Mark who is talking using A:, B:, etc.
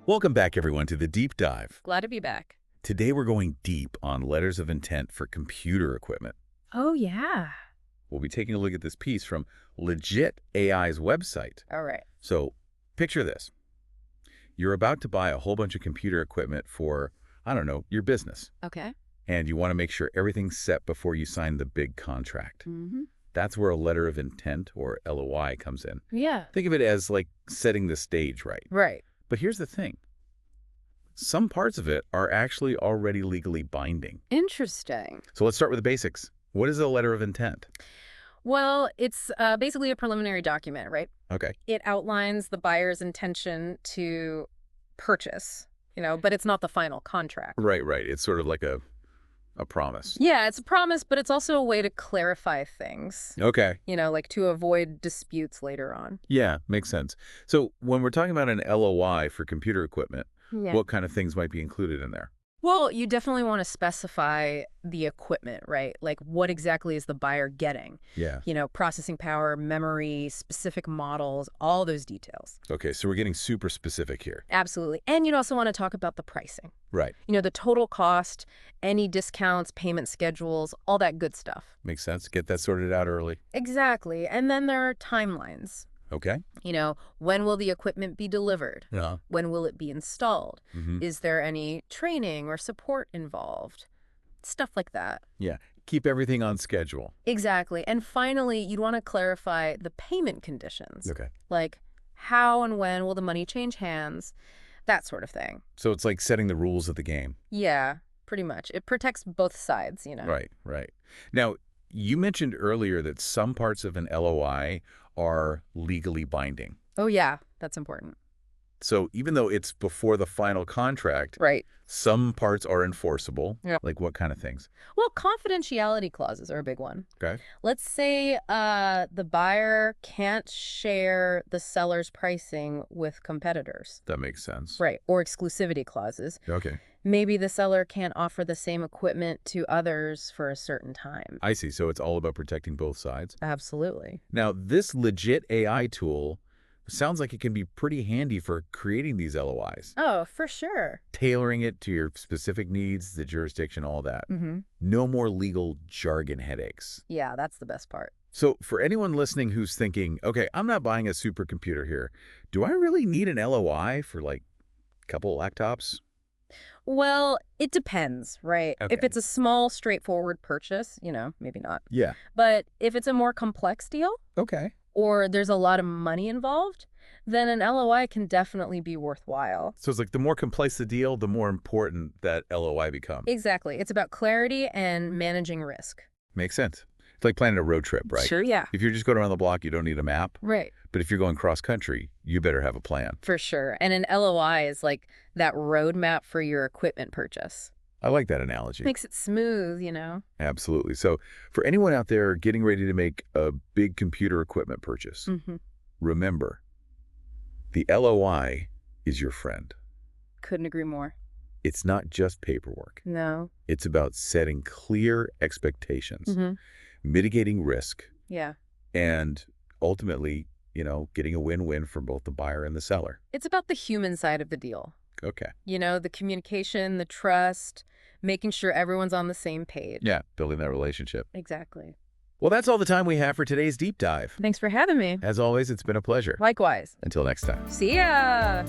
A: Welcome back, everyone, to the Deep Dive.
B: Glad to be back.
A: Today, we're going deep on letters of intent for computer equipment.
B: Oh, yeah.
A: We'll be taking a look at this piece from Legitt AI's website.
B: All right.
A: So, picture this. You're about to buy a whole bunch of computer equipment for, I don't know, your business.
B: Okay.
A: And you want to make sure everything's set before you sign the big contract.
B: Mm-hmm.
A: That's where a letter of intent, or LOI, comes in.
B: Yeah.
A: Think of it as like setting the stage right.
B: Right.
A: But here's the thing. Some parts of it are actually already legally binding.
B: Interesting.
A: So let's start with the basics. What is a letter of intent?
B: Well, it's basically a preliminary document, right?
A: Okay.
B: It outlines the buyer's intention to purchase, but it's not the final contract.
A: Right. It's sort of like a promise.
B: Yeah, it's a promise, but it's also a way to clarify things,
A: Okay.
B: like to avoid disputes later on.
A: Yeah, makes sense. So when we're talking about an LOI for computer equipment,
B: Yeah.
A: what kind of things might be included in there?
B: Well, you definitely want to specify the equipment, right? Like what exactly is the buyer getting?
A: Yeah.
B: Processing power, memory, specific models, all those details.
A: Okay, so we're getting super specific here.
B: Absolutely. And you'd also want to talk about the pricing.
A: Right.
B: The total cost, any discounts, payment schedules, all that good stuff.
A: Makes sense. Get that sorted out early.
B: Exactly. And then there are timelines.
A: Okay.
B: When will the equipment be delivered?
A: Yeah.
B: When will it be installed?
A: Mm-hmm.
B: Is there any training or support involved? Stuff like that.
A: Yeah. Keep everything on schedule.
B: Exactly. And finally, you'd want to clarify the payment conditions.
A: Okay.
B: Like how and when will the money change hands? That sort of thing.
A: So it's like setting the rules of the game.
B: Yeah, pretty much. It protects both sides,
A: Right. Now, you mentioned earlier that some parts of an LOI are legally binding.
B: Oh, yeah. That's important.
A: So even though it's before the final contract,
B: Right.
A: some parts are enforceable.
B: Yep.
A: Like what kind of things?
B: Well, confidentiality clauses are a big one.
A: Okay.
B: Let's say the buyer can't share the seller's pricing with competitors.
A: That makes sense.
B: Right. Or exclusivity clauses.
A: Okay.
B: Maybe the seller can't offer the same equipment to others for a certain time.
A: I see. So it's all about protecting both sides.
B: Absolutely.
A: Now, this Legitt AI tool sounds like it can be pretty handy for creating these LOIs.
B: Oh, for sure.
A: Tailoring it to your specific needs, the jurisdiction, all that.
B: Mm-hmm.
A: No more legal jargon headaches.
B: Yeah, that's the best part.
A: So for anyone listening who's thinking, okay, I'm not buying a supercomputer here. Do I really need an LOI for like a couple of laptops?
B: Well, it depends, right?
A: Okay.
B: If it's a small, straightforward purchase, maybe not.
A: Yeah.
B: But if it's a more complex deal
A: Okay.
B: or there's a lot of money involved, then an LOI can definitely be worthwhile.
A: So it's like the more complex the deal, the more important that LOI becomes.
B: Exactly. It's about clarity and managing risk.
A: Makes sense. It's like planning a road trip, right?
B: Sure, yeah.
A: If you're just going around the block, you don't need a map.
B: Right.
A: But if you're going cross-country, you better have a plan.
B: For sure. And an LOI is like that roadmap for your equipment purchase.
A: I like that analogy.
B: Makes it smooth,
A: Absolutely. So for anyone out there getting ready to make a big computer equipment purchase,
B: Mm-hmm.
A: remember, the LOI is your friend.
B: Couldn't agree more.
A: It's not just paperwork.
B: No.
A: It's about setting clear expectations,
B: Mm-hmm.
A: mitigating risk,
B: Yeah.
A: and ultimately, getting a win-win for both the buyer and the seller.
B: It's about the human side of the deal.
A: Okay.
B: The communication, the trust, making sure everyone's on the same page.
A: Yeah, building that relationship.
B: Exactly.
A: Well, that's all the time we have for today's Deep Dive.
B: Thanks for having me.
A: As always, it's been a pleasure.
B: Likewise.
A: Until next time.
B: See ya!